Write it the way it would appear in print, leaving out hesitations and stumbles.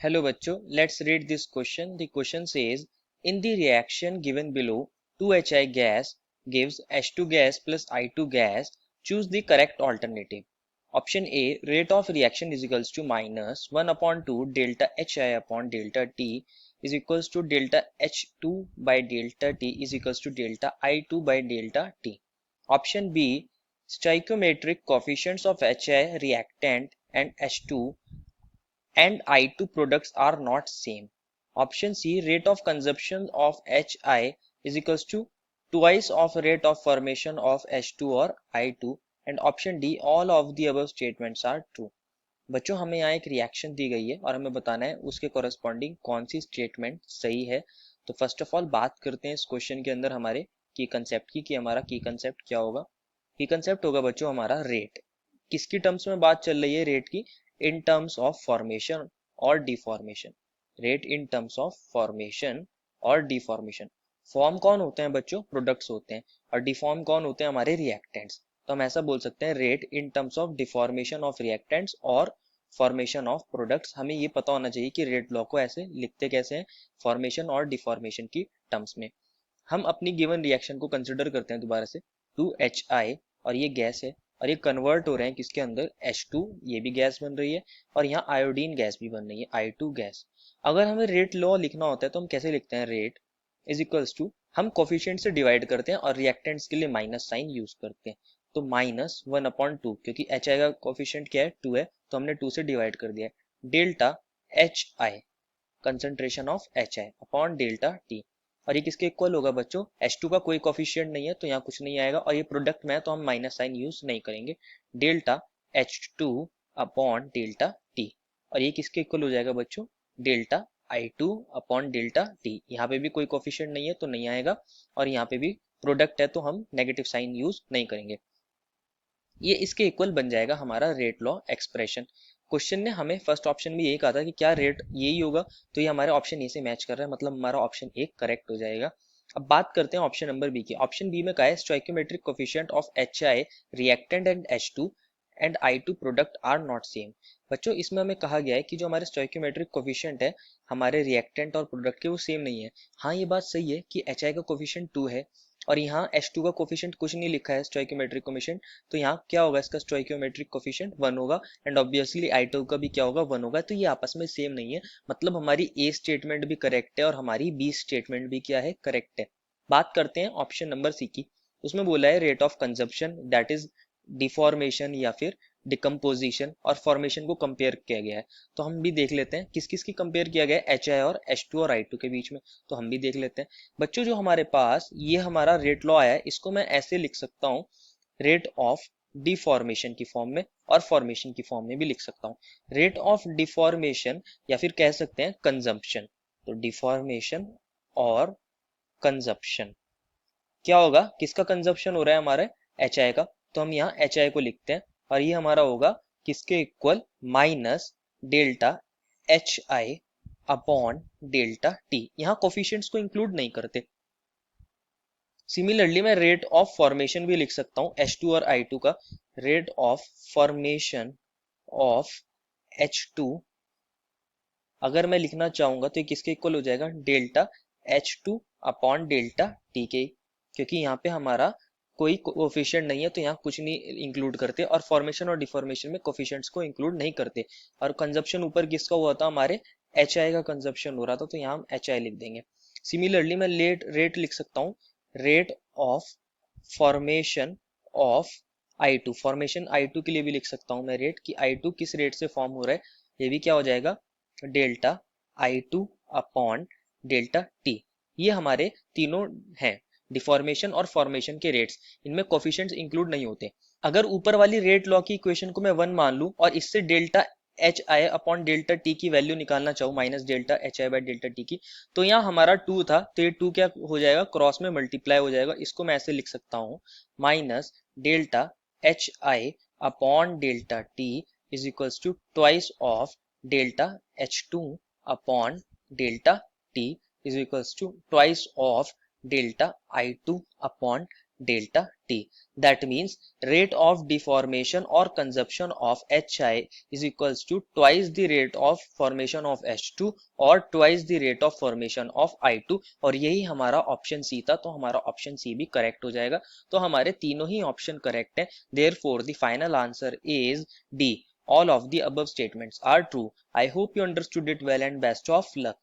Hello bachcho, let's read this question. The question says, in the reaction given below, 2HI gas gives H2 gas plus I2 gas. Choose the correct alternative. Option A, rate of reaction is equals to minus 1 upon 2 delta HI upon delta T is equals to delta H2 by delta T is equals to delta I2 by delta T. Option B, stoichiometric coefficients of HI reactant and H2 and I2 products are not same. Option C, rate of consumption of HI is equals to twice of rate of formation of H2 or I2 and option D, all of the above statements are true. बच्चों हमें यहाँ एक reaction दी गई है और हमें बताना है उसके कॉरेस्पॉन्डिंग कौन सी स्टेटमेंट सही है। तो फर्स्ट ऑफ ऑल बात करते हैं इस क्वेश्चन के अंदर हमारे की कंसेप्ट की कि हमारा की कंसेप्ट क्या होगा। की कंसेप्ट होगा बच्चों हमारा रेट। किसकी टर्म्स में बात चल रही है रेट की? इन टर्म्स ऑफ फॉर्मेशन और deformation. Rate in terms of formation और डिफॉर्मेशन। फॉर्म कौन होते हैं बच्चों? प्रोडक्ट्स होते हैं और डिफॉर्म कौन होते हैं? हमारे रिएक्टेंट्स। तो हम ऐसा बोल सकते हैं rate in terms of deformation of reactants और फॉर्मेशन ऑफ प्रोडक्ट्स। हमें ये पता होना चाहिए कि रेट लॉ को ऐसे लिखते कैसे हैं, फॉर्मेशन और डिफॉर्मेशन की टर्म्स में। हम अपनी गिवन रिएक्शन को कंसिडर करते हैं दोबारा से। 2HI और ये गैस है और ये कन्वर्ट हो रहे हैं किसके अंदर? H2, ये भी गैस बन रही है और यहाँ आयोडीन गैस भी बन रही है, I2 गैस। अगर हमें रेट लॉ लिखना होता है तो हम कैसे लिखते हैं? रेट इज इक्वल्स टू, हम कोफिशिएंट से डिवाइड करते हैं और रिएक्टेंट्स के लिए माइनस साइन यूज करते हैं। तो माइनस 1/2, क्योंकि HI का कोफिशिएंट क्या है? 2 है, तो हमने 2 से डिवाइड कर दिया है। Delta HI, concentration of HI upon delta T। और ये किसके इक्वल होगा बच्चों? H2 का कोई कोफिशिएंट नहीं है तो यहाँ कुछ नहीं आएगा और ये प्रोडक्ट में है तो हम माइनस साइन यूज नहीं करेंगे। Delta H2 upon delta T। और ये किसके इक्वल हो जाएगा बच्चों? Delta I2 upon delta T। यहाँ पे भी कोई कोफिशिएंट नहीं है तो नहीं आएगा और यहाँ पे भी प्रोडक्ट है तो हम नेगेटिव साइन यूज नहीं करेंगे। ये इसके इक्वल बन जाएगा हमारा रेट लॉ एक्सप्रेशन। क्वेश्चन ने हमें फर्स्ट ऑप्शन में यही कहा था कि क्या रेट यही होगा, तो ये हमारे ऑप्शन ए से मैच कर रहा है, मतलब हमारा ऑप्शन ए करेक्ट हो जाएगा। अब बात करते हैं ऑप्शन नंबर बी की। ऑप्शन बी में कहा है stoichiometric coefficient of HI reactant and H2 and I2 product are not same. बच्चों इसमें हमें कहा गया है कि जो हमारे स्टोइकोमेट्रिक कोफिशिएंट है हमारे रिएक्टेंट और प्रोडक्ट के वो सेम नहीं है। हाँ ये बात सही है कि HI का कोफिशिएंट 2 है और यहाँ H2 का कोफिशिएंट कुछ नहीं लिखा है स्टोइकोमेट्रिक कोफिशिएंट, तो यहाँ क्या होगा? इसका स्टोइकोमेट्रिक कोफिशिएंट 1 होगा एंड ऑब्वियसली I2 का भी क्या होगा? 1 होगा। तो ये आपस में सेम नहीं है, मतलब हमारी ए स्टेटमेंट भी करेक्ट है और हमारी बी स्टेटमेंट भी क्या है? करेक्ट है। बात करते हैं ऑप्शन नंबर सी की। उसमें बोला है rate of consumption that is deformation या फिर डिकम्पोजिशन और फॉर्मेशन को कंपेयर किया गया है। तो हम भी देख लेते हैं किस किस की कंपेयर किया गया है HI और H2 और I2 के बीच में, तो हम भी देख लेते हैं। बच्चों जो हमारे पास ये हमारा रेट लॉ आया है इसको मैं ऐसे लिख सकता हूँ, रेट ऑफ डिफॉर्मेशन की फॉर्म में और फॉर्मेशन की फॉर्म में भी लिख सकता हूँ। रेट ऑफ डिफॉर्मेशन या फिर कह सकते हैं कंजम्पशन। तो डिफॉर्मेशन और कंजप्शन क्या होगा? किसका कंजप्शन हो रहा है? हमारे HI का। तो हम यहाँ HI को लिखते हैं और ये हमारा होगा किसके equal? Minus delta HI upon delta T। यहाँ कोफिशिएंट्स को इंक्लूड नहीं करते। सिमिलरली मैं रेट ऑफ फॉर्मेशन भी लिख सकता हूँ H2 और I2 का। Rate of formation of H2 अगर मैं लिखना चाहूंगा तो ये किसके इक्वल हो जाएगा? Delta H2 upon delta T के, क्योंकि यहाँ पे हमारा कोई कोफिशिएंट नहीं है तो यहाँ कुछ नहीं इंक्लूड करते और फॉर्मेशन और डिफॉर्मेशन में कोफिशिएंट्स को इंक्लूड नहीं करते। और कंजप्शन ऊपर किसका हुआ था? हमारे HI का कंजप्शन हो रहा था तो यहाँ हम HI लिख देंगे। सिमिलरली मैं रेट लिख सकता हूँ, rate of formation of I2। Formation I2 के लिए भी लिख सकता हूँ मैं रेट कि I2 किस रेट से फॉर्म हो रहा है, ये भी क्या हो जाएगा? Delta I2 upon delta T। ये हमारे तीनों हैं डिफॉर्मेशन और फॉर्मेशन के रेट्स, इनमें कोफिशिएंट्स इंक्लूड नहीं होते। अगर ऊपर वाली रेट लॉ की इक्वेशन को मैं 1 मान लूं और इससे delta HI upon delta T की वैल्यू निकालना चाहूँ minus delta HI by delta T की, तो यहाँ हमारा 2 था तो ये 2 क्या हो जाएगा? क्रॉस में मल्टीप्लाई हो जाएगा। इसको मैं ऐसे लिख सकता हूँ, minus delta HI upon delta T is equals to twice of delta H2 upon delta T is equals to twice of delta I2 upon delta T. That means rate of deformation or consumption of HI is equals to twice the rate of formation of H2 और twice the rate of formation of I2 और यही हमारा option C था तो हमारा option C भी correct हो जाएगा तो हमारे तीनों ही ऑप्शन करेक्ट है therefore the final answer is D. All of the above statements are true. I hope you understood it well and best of luck.